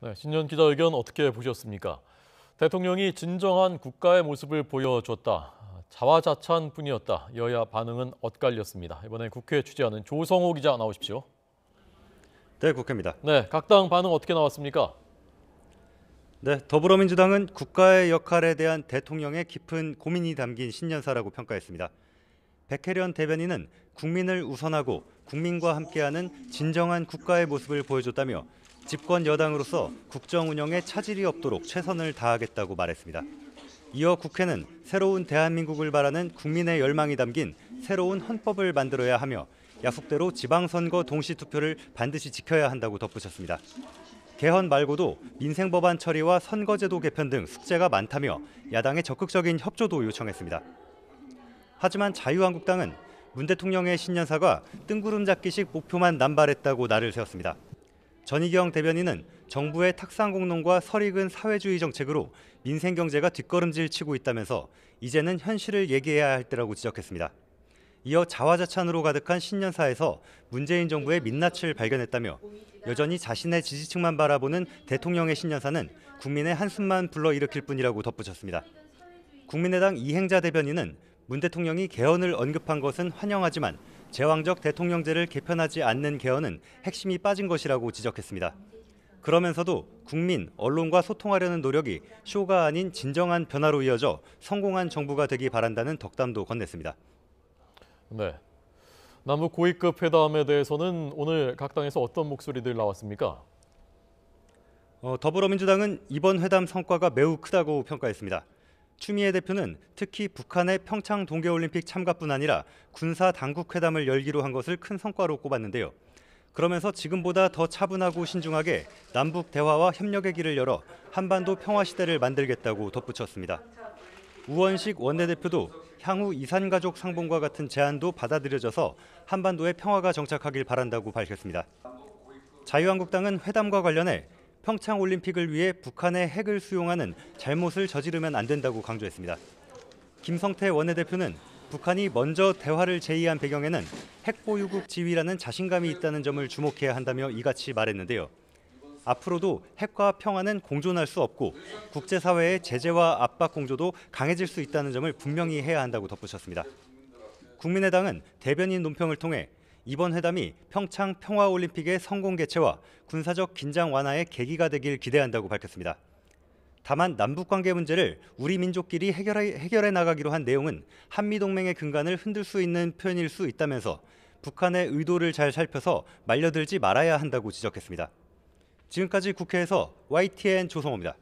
네, 신년 기자회견 어떻게 보셨습니까? 대통령이 진정한 국가의 모습을 보여줬다. 자화자찬뿐이었다. 여야 반응은 엇갈렸습니다. 이번에 국회 취재하는 조성호 기자 나오십시오. 네, 국회입니다. 네, 각 당 반응 어떻게 나왔습니까? 네, 더불어민주당은 국가의 역할에 대한 대통령의 깊은 고민이 담긴 신년사라고 평가했습니다. 백혜련 대변인은 국민을 우선하고 국민과 함께하는 진정한 국가의 모습을 보여줬다며 집권 여당으로서 국정 운영에 차질이 없도록 최선을 다하겠다고 말했습니다. 이어 국회는 새로운 대한민국을 바라는 국민의 열망이 담긴 새로운 헌법을 만들어야 하며 약속대로 지방선거 동시투표를 반드시 지켜야 한다고 덧붙였습니다. 개헌 말고도 민생법안 처리와 선거제도 개편 등 숙제가 많다며 야당의 적극적인 협조도 요청했습니다. 하지만 자유한국당은 문 대통령의 신년사가 뜬구름 잡기식 목표만 남발했다고 날을 세웠습니다. 전희경 대변인은 정부의 탁상공론과 설익은 사회주의 정책으로 민생 경제가 뒷걸음질 치고 있다면서 이제는 현실을 얘기해야 할 때라고 지적했습니다. 이어 자화자찬으로 가득한 신년사에서 문재인 정부의 민낯을 발견했다며 여전히 자신의 지지층만 바라보는 대통령의 신년사는 국민의 한숨만 불러일으킬 뿐이라고 덧붙였습니다. 국민의당 이행자 대변인은 문 대통령이 개헌을 언급한 것은 환영하지만 제왕적 대통령제를 개편하지 않는 개헌은 핵심이 빠진 것이라고 지적했습니다. 그러면서도 국민, 언론과 소통하려는 노력이 쇼가 아닌 진정한 변화로 이어져 성공한 정부가 되기 바란다는 덕담도 건넸습니다. 네, 남북 고위급 회담에 대해서는 오늘 각 당에서 어떤 목소리들 나왔습니까? 더불어민주당은 이번 회담 성과가 매우 크다고 평가했습니다. 추미애 대표는 특히 북한의 평창 동계올림픽 참가뿐 아니라 군사 당국 회담을 열기로 한 것을 큰 성과로 꼽았는데요. 그러면서 지금보다 더 차분하고 신중하게 남북 대화와 협력의 길을 열어 한반도 평화 시대를 만들겠다고 덧붙였습니다. 우원식 원내대표도 향후 이산가족 상봉과 같은 제안도 받아들여져서 한반도에 평화가 정착하길 바란다고 밝혔습니다. 자유한국당은 회담과 관련해 평창올림픽을 위해 북한의 핵을 수용하는 잘못을 저지르면 안 된다고 강조했습니다. 김성태 원내대표는 북한이 먼저 대화를 제의한 배경에는 핵보유국 지위라는 자신감이 있다는 점을 주목해야 한다며 이같이 말했는데요. 앞으로도 핵과 평화는 공존할 수 없고 국제사회의 제재와 압박 공조도 강해질 수 있다는 점을 분명히 해야 한다고 덧붙였습니다. 국민의당은 대변인 논평을 통해 이번 회담이 평창 평화올림픽의 성공 개최와 군사적 긴장 완화의 계기가 되길 기대한다고 밝혔습니다. 다만 남북관계 문제를 우리 민족끼리 해결해 나가기로 한 내용은 한미동맹의 근간을 흔들 수 있는 표현일 수 있다면서 북한의 의도를 잘 살펴서 말려들지 말아야 한다고 지적했습니다. 지금까지 국회에서 YTN 조성호입니다.